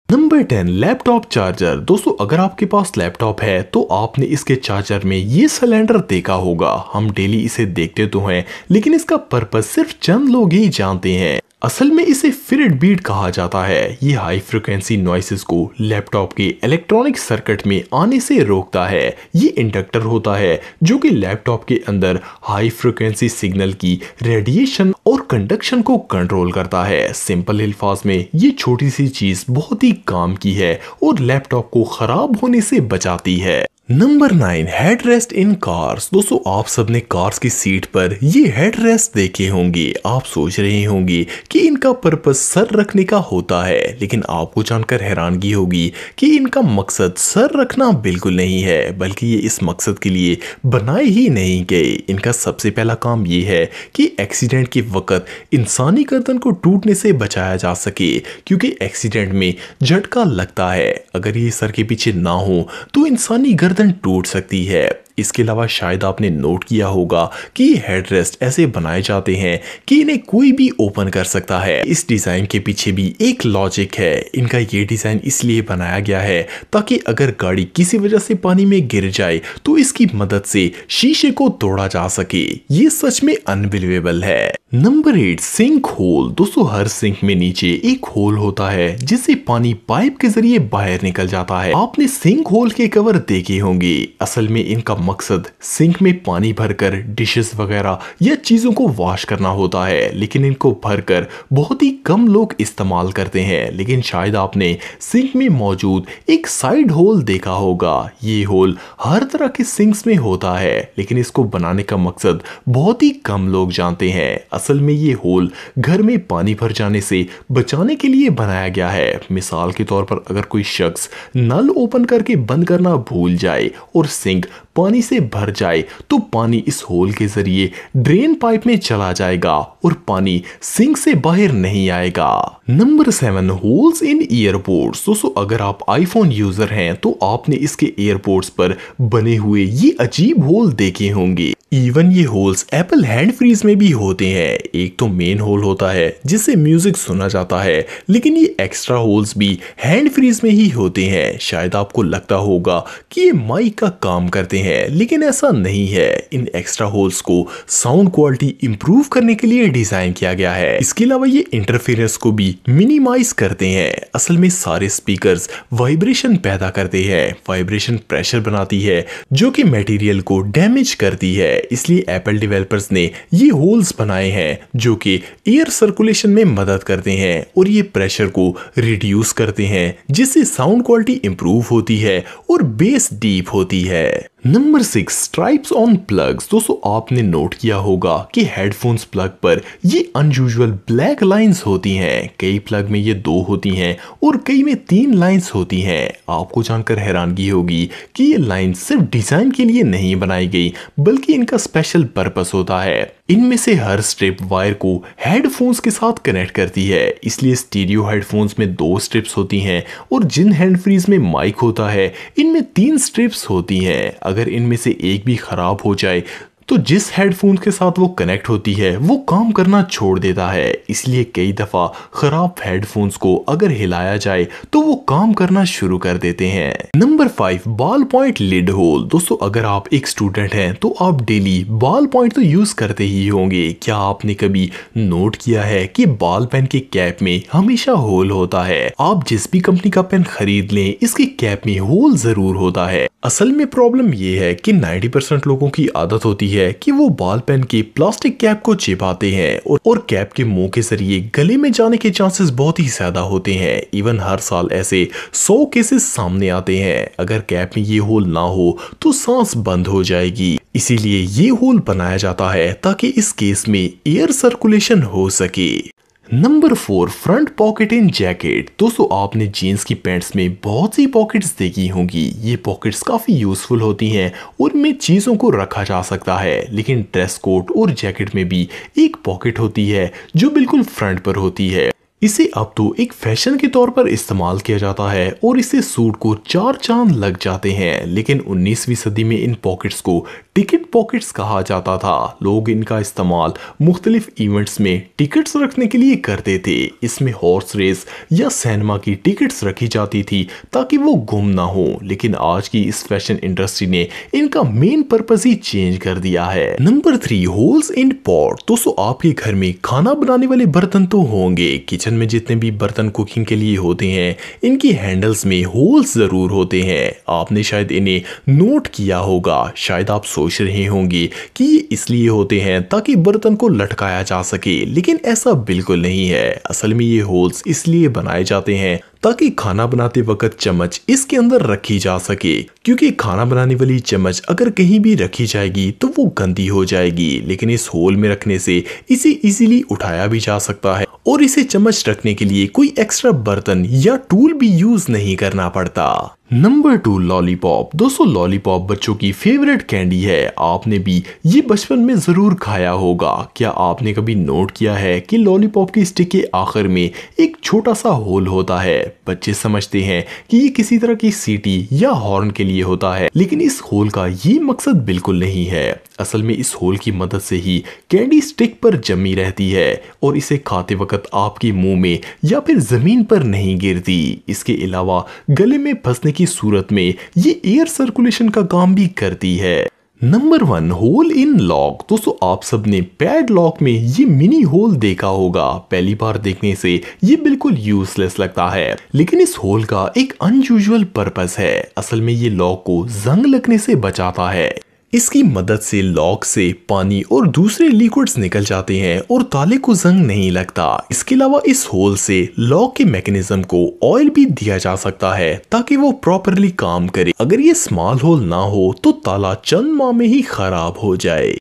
Number 10 laptop charger. दोस्तों अगर आपके पास लैपटॉप है तो आपने इसके चार्जर में ये सिलेंडर देखा होगा। हम डेली इसे देखते तो हैं लेकिन इसका पर्पस सिर्फ चंद लोग ही जानते हैं। असल में इसे फिरेट बीट कहा जाता है। ये हाई फ्रिक्वेंसी नॉइसेस को लैपटॉप के इलेक्ट्रॉनिक सर्किट में आने से रोकता है। ये इंडक्टर होता है जो कि लैपटॉप के अंदर हाई फ्रिक्वेंसी सिग्नल की रेडिएशन और कंडक्शन को कंट्रोल करता है। सिंपल अल्फाज में ये छोटी सी चीज बहुत ही काम की है और लैपटॉप को खराब होने से बचाती है। Number 9 head rest in cars. दोस्तों आप सबने कार्स की सीट पर ये हेड रेस्ट देखे होंगे। आप सोच रहे होंगे कि इनका पर्पस सर रखने का होता है, लेकिन आपको जानकर हैरानगी होगी कि इनका मकसद सर रखना बिल्कुल नहीं है, बल्कि ये इस मकसद के लिए बनाए ही नहीं गए। इनका सबसे पहला काम ये है कि एक्सीडेंट के वक्त इंसानी गर्दन को टूटने से बचाया जा सके, क्योंकि एक्सीडेंट में झटका लगता है। अगर ये सर के पीछे ना हो तो इंसानी गर्दन टूट सकती है। इसके अलावा शायद आपने नोट किया होगा कि हेडरेस्ट ऐसे बनाए जाते हैं कि इन्हें कोई भी ओपन कर सकता है। इस डिजाइन के पीछे भी एक लॉजिक है। इनका ये डिजाइन इसलिए बनाया गया है ताकि अगर गाड़ी किसी वजह से पानी में गिर जाए तो इसकी मदद से शीशे को तोड़ा जा सके। ये सच में अनबिलीवेबल है। Number 8 sink hole. दोस्तों हर सिंक में नीचे एक होल होता है जिससे पानी पाइप के जरिए बाहर निकल जाता है। आपने सिंक होल के कवर देखे होंगे। असल में इनका मकसद सिंक में पानी भरकर डिशेस वगैरह या चीजों को वॉश करना होता है, लेकिन इनको भरकर बहुत ही कम लोग इस्तेमाल करते हैं। लेकिन शायद आपने सिंक में मौजूद एक साइड होल देखा होगा। ये होल हर तरह के सिंक्स में होता है, लेकिन इसको बनाने का मकसद बहुत ही कम लोग जानते हैं। असल में ये होल घर में पानी भर जाने से बचाने के लिए बनाया गया है। मिसाल के तौर पर अगर कोई शख्स नल ओपन करके बंद करना भूल जाए और सिंक पानी से भर जाए तो पानी इस होल के जरिए ड्रेन पाइप में चला जाएगा और पानी सिंक से बाहर नहीं आएगा। Number 7 holes in ईयरपोड्स। दोस्तों अगर आप आईफोन यूजर हैं तो आपने इसके ईयरपोड्स पर बने हुए ये अजीब होल देखे होंगे। इवन ये होल्स एप्पल हैंड फ्रीज में भी होते हैं। एक तो मेन होल होता है जिससे म्यूजिक सुना जाता है, लेकिन ये एक्स्ट्रा होल्स भी हैंड फ्रीज में ही होते हैं। शायद आपको लगता होगा कि ये माइक का काम करते हैं, लेकिन ऐसा नहीं है। इन एक्स्ट्रा होल्स को साउंड क्वालिटी इंप्रूव करने के लिए डिजाइन किया गया है। इसके अलावा ये इंटरफेरेंस को भी मिनिमाइज करते हैं। असल में सारे स्पीकर्स वाइब्रेशन पैदा करते हैं। वाइब्रेशन प्रेशर बनाती है जो कि मटेरियल को डैमेज करती है। इसलिए एप्पल डेवलपर्स ने ये होल्स बनाए हैं जो कि एयर सर्कुलेशन में मदद करते हैं और ये प्रेशर को रिड्यूस करते हैं, जिससे साउंड क्वालिटी इंप्रूव होती है और बेस डीप होती है। Number 6 stripes on plugs. दोस्तों आपने नोट किया होगा कि हेडफोन्स प्लग पर ये अनयूजुअल ब्लैक लाइंस होती हैं। कई प्लग में ये 2 होती हैं और कई में 3 लाइंस होती हैं। आपको जानकर हैरानगी होगी कि ये लाइन सिर्फ डिजाइन के लिए नहीं बनाई गई, बल्कि इनका स्पेशल पर्पस होता है। इनमें से हर स्ट्रिप वायर को हेडफोन्स के साथ कनेक्ट करती है। इसलिए स्टीरियो हेडफोन्स में 2 स्ट्रिप्स होती हैं और जिन हैंड फ्रीज में माइक होता है इनमें 3 स्ट्रिप्स होती हैं। अगर इनमें से एक भी खराब हो जाए तो जिस हेडफोन के साथ वो कनेक्ट होती है वो काम करना छोड़ देता है। इसलिए कई दफा खराब हेडफोन्स को अगर हिलाया जाए तो वो काम करना शुरू कर देते हैं। Number 5 ball point lid hole. दोस्तों अगर आप एक स्टूडेंट हैं तो आप डेली बॉल पॉइंट तो यूज करते ही होंगे। क्या आपने कभी नोट किया है कि बॉल पेन के कैप में हमेशा होल होता है? आप जिस भी कंपनी का पेन खरीद लें इसके कैप में होल जरूर होता है। असल में प्रॉब्लम ये है कि 90% लोगों की आदत होती है कि वो बॉल पेन की प्लास्टिक कैप को चिपकाते हैं और कैप के मुंह के जरिए गले में जाने के चांसेस बहुत ही ज्यादा होते हैं। इवन हर साल ऐसे 100 केसेस सामने आते हैं। अगर कैप में ये होल ना हो तो सांस बंद हो जाएगी। इसीलिए ये होल बनाया जाता है ताकि इस केस में एयर सर्कुलेशन हो सके। नंबर 4 फ्रंट पॉकेट इन जैकेट। दोस्तों आपने जीन्स की पैंट्स में बहुत सी पॉकेट्स देखी होंगी। ये पॉकेट्स काफी यूजफुल होती हैं और इनमें चीजों को रखा जा सकता है। लेकिन ड्रेस कोट और जैकेट में भी एक पॉकेट होती है जो बिल्कुल फ्रंट पर होती है। इसे अब तो एक फैशन के तौर पर इस्तेमाल किया जाता है और इससे सूट को 4 चांद लग जाते हैं। लेकिन 19वीं सदी में इन पॉकेट्स को टिकट पॉकेट्स कहा जाता था। लोग इनका इस्तेमाल मुख्तलिफ इवेंट्स में टिकट्स रखने के लिए करते थे। इसमें हॉर्स रेस या सिनेमा की टिकट्स रखी जाती थी ताकि वो गुम ना हो। लेकिन आज की इस फैशन इंडस्ट्री ने इनका मेन पर्पस ही चेंज कर दिया है। Number 3, holes in pot. दोस्तों, आपके घर में खाना बनाने वाले बर्तन तो होंगे। किचन में जितने भी बर्तन कुकिंग के लिए होते हैं, इनकी हैंडल्स में होल्स जरूर होते हैं। आपने शायद इन्हें नोट किया होगा। शायद आप सोच रहे होंगे कि ये इसलिए होते हैं ताकि बर्तन को लटकाया जा सके, लेकिन ऐसा बिल्कुल नहीं है। असल में ये होल्स इसलिए बनाए जाते हैं ताकि खाना बनाते वक्त चम्मच इसके अंदर रखी जा सके, क्योंकि खाना बनाने वाली चम्मच अगर कहीं भी रखी जाएगी तो वो गंदी हो जाएगी। लेकिन इस होल में रखने से इसे इजीली उठाया भी जा सकता है और इसे चम्मच रखने के लिए कोई एक्स्ट्रा बर्तन या टूल भी यूज नहीं करना पड़ता। Number 2, lollipop. दोस्तों, लॉलीपॉप बच्चों की फेवरेट कैंडी है। आपने भी ये बचपन में जरूर खाया होगा। क्या आपने कभी नोट किया है कि लॉलीपॉप की स्टिक के आखिर में एक छोटा सा होल होता है? बच्चे समझते हैं कि ये किसी तरह की सीटी या हॉर्न के लिए होता है, लेकिन इस होल का ये मकसद बिल्कुल नहीं है। असल में इस होल की मदद से ही कैंडी स्टिक पर जमी रहती है और इसे खाते वक्त आपके मुंह में या फिर जमीन पर नहीं गिरती। इसके अलावा गले में फंसने की सूरत में ये एयर सर्कुलेशन का काम भी करती है। Number 1, hole in lock. दोस्तों, आप सबने पैड लॉक में ये मिनी होल देखा होगा। पहली बार देखने से ये बिल्कुल यूजलेस लगता है, लेकिन इस होल का एक अनयूजुअल पर्पस है। असल में ये लॉक को जंग लगने से बचाता है। इसकी मदद से लॉक से पानी और दूसरे लिक्विड्स निकल जाते हैं और ताले को जंग नहीं लगता। इसके अलावा इस होल से लॉक के मैकेनिज्म को ऑयल भी दिया जा सकता है ताकि वो प्रॉपरली काम करे। अगर ये स्मॉल होल ना हो तो ताला चंद माह में ही खराब हो जाए।